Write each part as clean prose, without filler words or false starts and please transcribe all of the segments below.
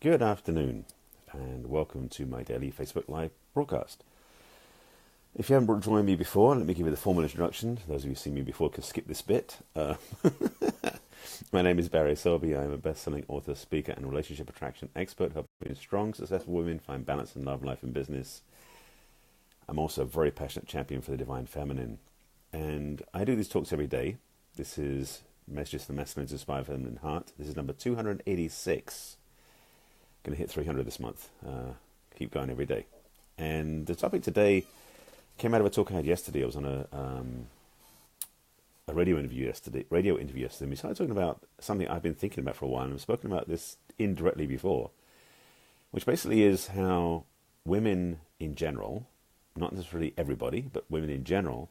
Good afternoon, and welcome to my daily Facebook Live broadcast. If you haven't joined me before, let me give you the formal introduction. Those of you who've seen me before can skip this bit. My name is Barry Selby. I'm a best-selling author, speaker, and relationship attraction expert, helping strong, successful women find balance in love, life, and business. I'm also a very passionate champion for the divine feminine, and I do these talks every day. This is Messages for the Masculine to Inspire Feminine Heart. This is number 286. Going to hit 300 this month. Keep going every day. And the topic today came out of a talk I had yesterday. I was on a radio interview yesterday. And we started talking about something I've been thinking about for a while, and I've spoken about this indirectly before, which basically is how women in general, not necessarily everybody, but women in general,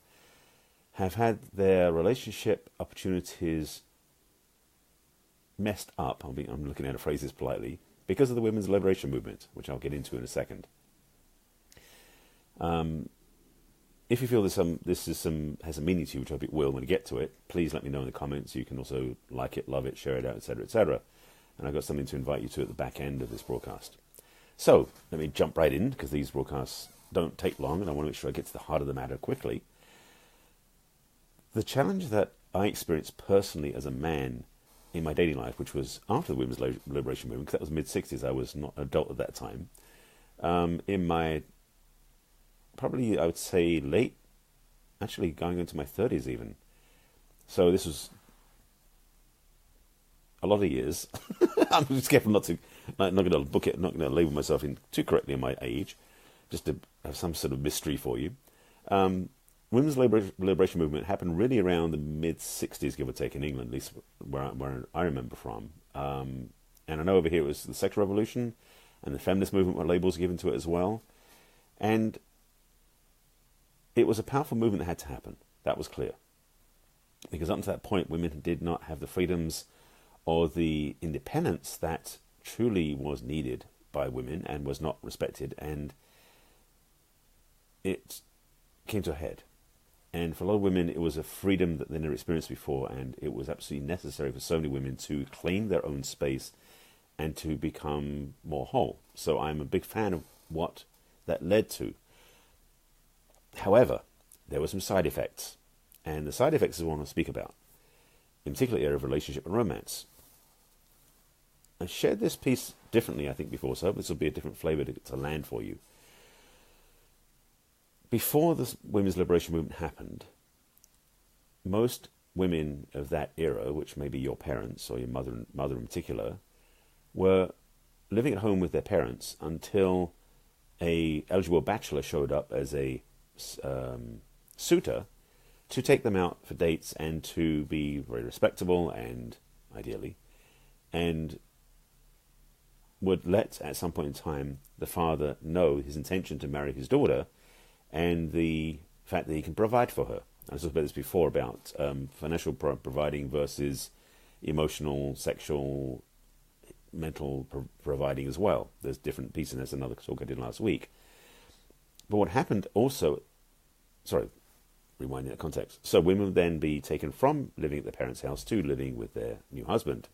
have had their relationship opportunities messed up. I'm looking at a phrase this politely, because of the women's liberation movement, which I'll get into in a second. If you feel this has a meaning to you, which I hope it will when we get to it, please let me know in the comments. You can also like it, love it, share it out, etc., etc. And I've got something to invite you to at the back end of this broadcast. So let me jump right in, because these broadcasts don't take long, and I want to make sure I get to the heart of the matter quickly. The challenge that I experienced personally as a man in my dating life, which was after the women's liberation movement, because that was mid-60s, I was not an adult at that time, in my, probably I would say late, actually going into my 30s even. So this was a lot of years. I'm just careful not going to book it, not going to label myself in too correctly in my age, just to have some sort of mystery for you. Women's liberation movement happened really around the mid-60s, give or take, in England, at least where I remember from. And I know over here it was the sexual revolution, and the feminist movement were labels given to it as well. And it was a powerful movement that had to happen. That was clear. Because up to that point, women did not have the freedoms or the independence that truly was needed by women and was not respected. And it came to a head. And for a lot of women, it was a freedom that they never experienced before, and it was absolutely necessary for so many women to claim their own space and to become more whole. So I'm a big fan of what that led to. However, there were some side effects, and the side effects is what I want to speak about, in particular area of relationship and romance. I shared this piece differently, I think, before, so this will be a different flavor to land for you. Before the women's liberation movement happened, most women of that era, which may be your parents or your mother in particular, were living at home with their parents until a eligible bachelor showed up as a suitor to take them out for dates and to be very respectable and ideally, and would let at some point in time the father know his intention to marry his daughter, and the fact that he can provide for her. I talked about this before about financial providing versus emotional, sexual, mental providing as well. There's different pieces, and that's another talk I did last week. But what happened also, rewinding that context. So women would then be taken from living at their parents' house to living with their new husband.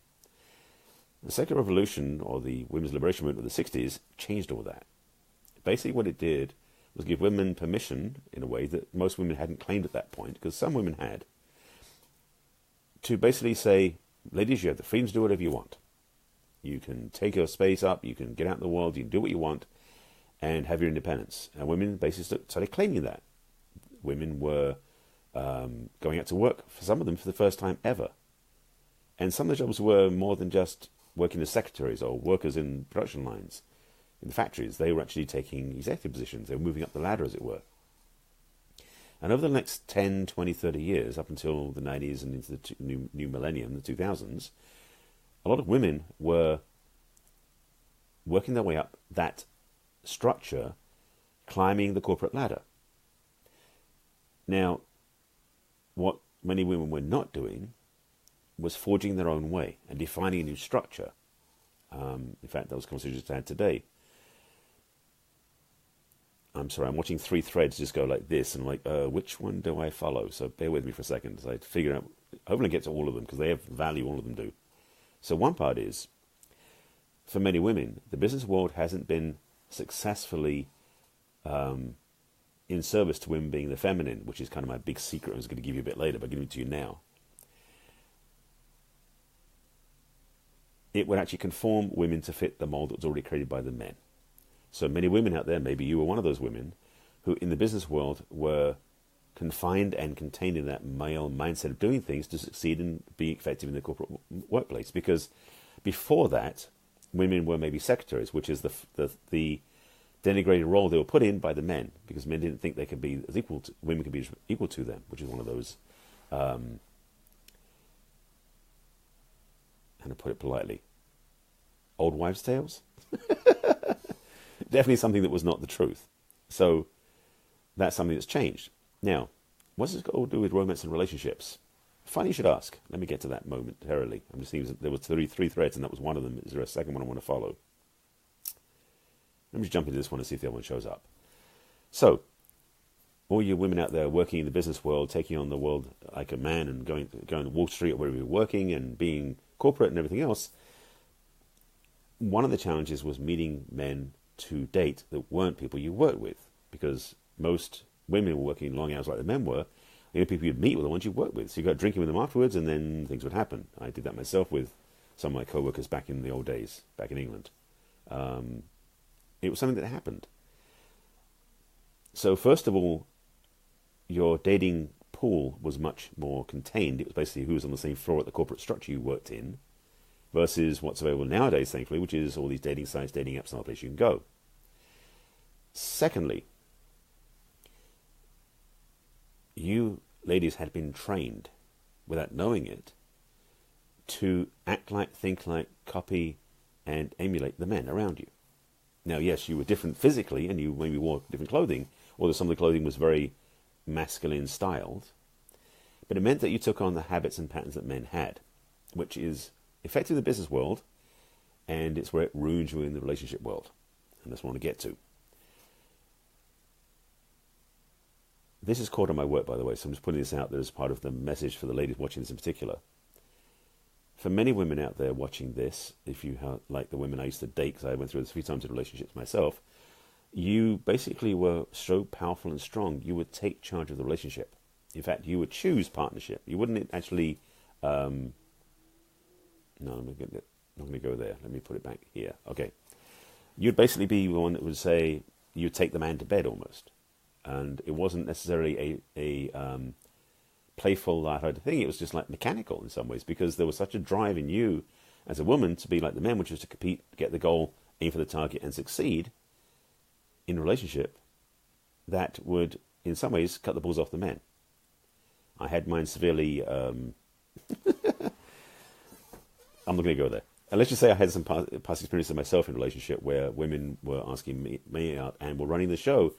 The secular revolution, or the women's liberation movement of the 60s, changed all that. Basically what it did was give women permission, in a way that most women hadn't claimed at that point, because some women had, to basically say, ladies, you have the freedom to do whatever you want. You can take your space up, you can get out in the world, you can do what you want, and have your independence. And women basically started claiming that. Women were going out to work, for some of them, for the first time ever. And some of the jobs were more than just working as secretaries or workers in production lines. In the factories, they were actually taking executive positions. They were moving up the ladder, as it were. And over the next 10, 20, 30 years, up until the 90s and into the new millennium, the 2000s, a lot of women were working their way up that structure, climbing the corporate ladder. Now, what many women were not doing was forging their own way and defining a new structure. In fact, that was a conversation I had today. I'm sorry, I'm watching three threads just go like this, and I'm like, which one do I follow? So bear with me for a second as I figure out. Hopefully I get to all of them, because they have value, all of them do. So one part is, for many women, the business world hasn't been successfully in service to women being the feminine, which is kind of my big secret I was going to give you a bit later, but I'll give it to you now. It would actually conform women to fit the mold that was already created by the men. So many women out there, maybe you were one of those women, who in the business world were confined and contained in that male mindset of doing things to succeed and be effective in the corporate workplace. Because before that, women were maybe secretaries, which is the denigrated role they were put in by the men, because men didn't think they could be as equal to, women could be equal to them, which is one of those, how to put it politely, old wives' tales. Definitely something that was not the truth. So that's something that's changed. Now, what's this got to do with romance and relationships? Funny you should ask. Let me get to that momentarily. I'm just thinking there were three threads, and that was one of them. Is there a second one I want to follow? Let me just jump into this one and see if the other one shows up. So, all you women out there working in the business world, taking on the world like a man and going to Wall Street or wherever you're working and being corporate and everything else, one of the challenges was meeting men to date that weren't people you worked with, because most women were working long hours like the men were. The only people you'd meet were the ones you worked with. So you got drinking with them afterwards, and then things would happen. I did that myself with some of my co-workers back in the old days, back in England. It was something that happened. So first of all, your dating pool was much more contained. It was basically who was on the same floor at the corporate structure you worked in, versus what's available nowadays, thankfully, which is all these dating sites, dating apps, and all places you can go. Secondly, you ladies had been trained, without knowing it, to act like, think like, copy, and emulate the men around you. Now, yes, you were different physically, and you maybe wore different clothing, although some of the clothing was very masculine styled, but it meant that you took on the habits and patterns that men had, which is effective in the business world, and it's where it ruins you in the relationship world. And that's what I want to get to. This is caught on my work, by the way, so I'm just putting this out there as part of the message for the ladies watching this in particular. For many women out there watching this, if you have, like the women I used to date, because I went through this a few times in relationships myself, you basically were so powerful and strong, you would take charge of the relationship. In fact, you would choose partnership. You wouldn't actually... no, I'm not going to go there. Let me put it back here. Okay. You'd basically be the one that would say, you'd take the man to bed almost. And it wasn't necessarily a playful, light-hearted thing. It was just like mechanical in some ways, because there was such a drive in you as a woman to be like the men, which was to compete, get the goal, aim for the target, and succeed in a relationship that would, in some ways, cut the balls off the men. I had mine severely... I'm not going to go there. And let's just say I had some past experiences myself in a relationship where women were asking me out and were running the show,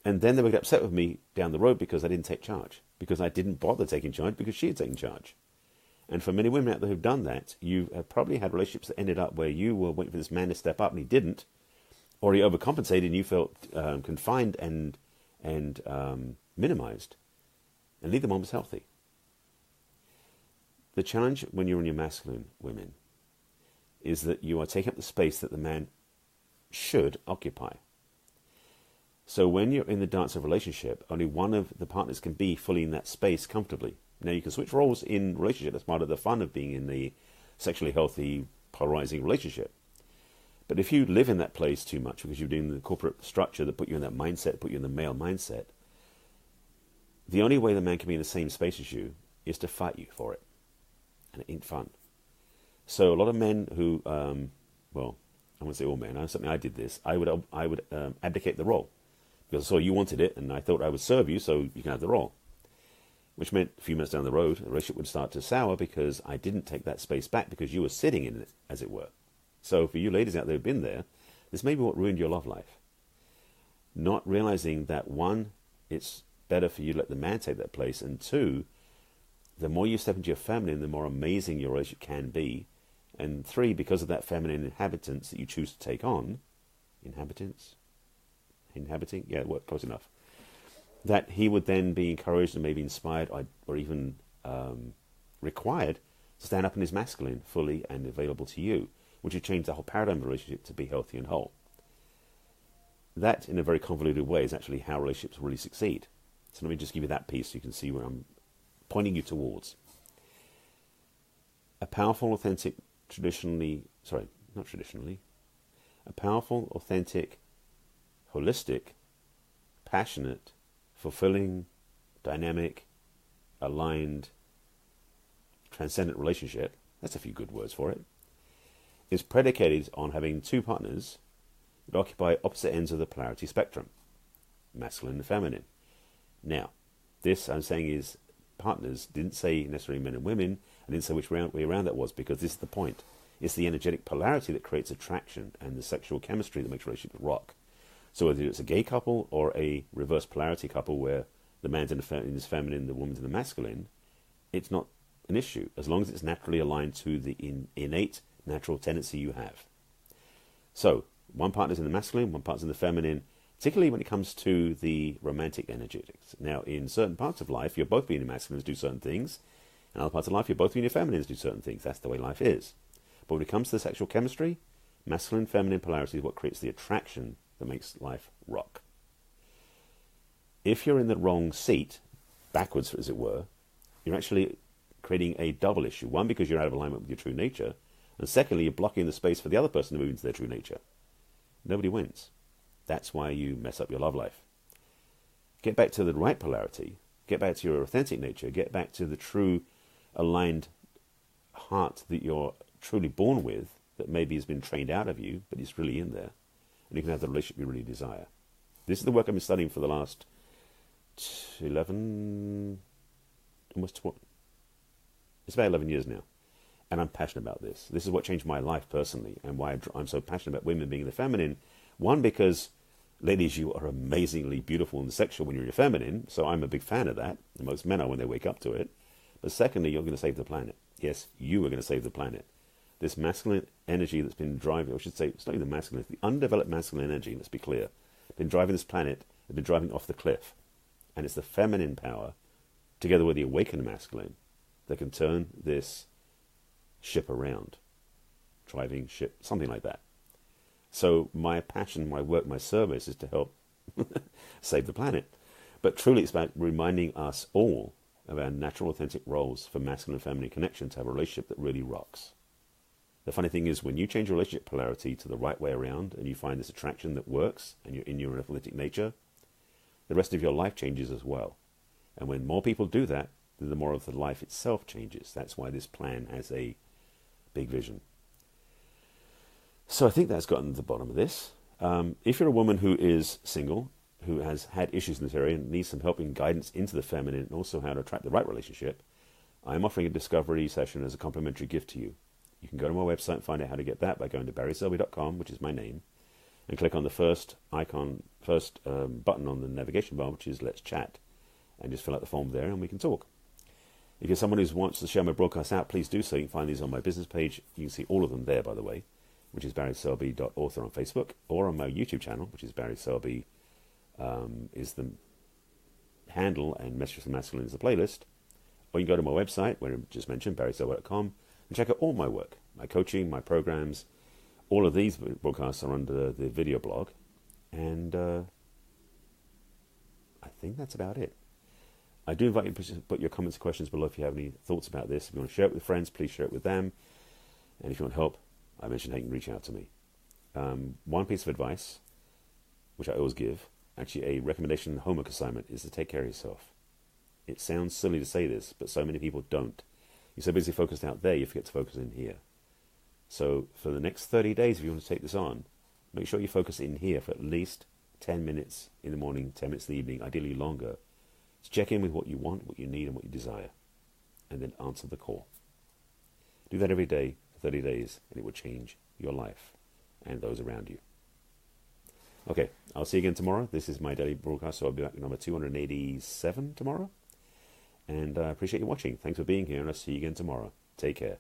and then they would get upset with me down the road because I didn't take charge, because I didn't bother taking charge because she had taken charge. And for many women out there who've done that, you have probably had relationships that ended up where you were waiting for this man to step up and he didn't, or he overcompensated and you felt confined and minimized, and neither one was healthy. The challenge when you're in your masculine women is that you are taking up the space that the man should occupy. So when you're in the dance of relationship, only one of the partners can be fully in that space comfortably. Now, you can switch roles in relationship. That's part of the fun of being in the sexually healthy, polarizing relationship. But if you live in that place too much because you're doing the corporate structure that put you in that mindset, put you in the male mindset, the only way the man can be in the same space as you is to fight you for it. And it ain't fun. So a lot of men who, well, I won't say all men, something I did this, I would abdicate the role. Because I saw you wanted it, and I thought I would serve you, so you can have the role. Which meant a few minutes down the road, the relationship would start to sour because I didn't take that space back because you were sitting in it, as it were. So for you ladies out there who've been there, this may be what ruined your love life. Not realizing that, one, it's better for you to let the man take that place, and two, the more you step into your feminine, the more amazing your relationship can be. And three, because of that feminine inhabitants that you choose to take on, inhabiting, yeah, well, close enough, that he would then be encouraged and maybe inspired or even required to stand up in his masculine fully and available to you. which would change the whole paradigm of the relationship to be healthy and whole. That, in a very convoluted way, is actually how relationships really succeed. So let me just give you that piece so you can see where I'm pointing you towards. A powerful, authentic, a powerful, authentic, holistic, passionate, fulfilling, dynamic, aligned, transcendent relationship, that's a few good words for it, is predicated on having two partners that occupy opposite ends of the polarity spectrum, masculine and feminine. Now, this I'm saying is partners, didn't say necessarily men and women, I didn't say which way around that was, because this is the point. It's the energetic polarity that creates attraction and the sexual chemistry that makes relationships rock. So whether it's a gay couple or a reverse polarity couple where the man's in the feminine, the woman's in the masculine, it's not an issue, as long as it's naturally aligned to the innate natural tendency you have. So, one partner's in the masculine, one partner's in the feminine, particularly when it comes to the romantic energetics. Now, in certain parts of life, you're both being the masculines do certain things. In other parts of life, you're both being the feminines do certain things. That's the way life is. But when it comes to the sexual chemistry, masculine, feminine polarity is what creates the attraction that makes life rock. If you're in the wrong seat, backwards as it were, you're actually creating a double issue. One, because you're out of alignment with your true nature, and secondly, you're blocking the space for the other person to move into their true nature. Nobody wins. That's why you mess up your love life. Get back to the right polarity. Get back to your authentic nature. Get back to the true aligned heart that you're truly born with, that maybe has been trained out of you, but it's really in there. And you can have the relationship you really desire. This is the work I've been studying for the last 11, almost 12, it's about 11 years now. And I'm passionate about this. This is what changed my life personally, and why I'm so passionate about women being the feminine. One, because, ladies, you are amazingly beautiful and sexual when you're in your feminine, so I'm a big fan of that. And most men are when they wake up to it. But secondly, you're going to save the planet. Yes, you are going to save the planet. This masculine energy that's been driving, or I should say, it's not even the masculine, it's the undeveloped masculine energy, let's be clear, been driving this planet, has been driving off the cliff. And it's the feminine power, together with the awakened masculine, that can turn this ship around. Driving ship, something like that. So my passion, my work, my service is to help save the planet. But truly it's about reminding us all of our natural, authentic roles for masculine and feminine connection to have a relationship that really rocks. The funny thing is, when you change your relationship polarity to the right way around and you find this attraction that works and you're in your authentic nature, the rest of your life changes as well. And when more people do that, then the more of the life itself changes. That's why this plan has a big vision. So I think that's gotten to the bottom of this. If you're a woman who is single, who has had issues in this area and needs some help and guidance into the feminine and also how to attract the right relationship, I'm offering a discovery session as a complimentary gift to you. You can go to my website and find out how to get that by going to barryselby.com, which is my name, and click on the first button on the navigation bar, which is Let's Chat, and just fill out the form there and we can talk. If you're someone who wants to share my broadcasts out, please do so. You can find these on my business page. You can see all of them there, by the way, which is barryselby.author on Facebook, or on my YouTube channel, which is Barry Selby, is the handle, and Messages from Masculine is the playlist. Or you can go to my website, where I just mentioned, barryselby.com, and check out all my work, my coaching, my programs. All of these broadcasts are under the video blog. And I think that's about it. I do invite you to put your comments and questions below if you have any thoughts about this. If you want to share it with friends, please share it with them. And if you want help, I mentioned how you can reach out to me. One piece of advice, which I always give, actually a recommendation homework assignment, is to take care of yourself. It sounds silly to say this, but so many people don't. You're so busy focused out there, you forget to focus in here. So for the next 30 days, if you want to take this on, make sure you focus in here for at least 10 minutes in the morning, 10 minutes in the evening, ideally longer. To check in with what you want, what you need, and what you desire. And then answer the call. Do that every day for 30 days, and it will change your life and those around you. Okay, I'll see you again tomorrow. This is my daily broadcast, so I'll be back at number 287 tomorrow. And I appreciate you watching. Thanks for being here, and I'll see you again tomorrow. Take care.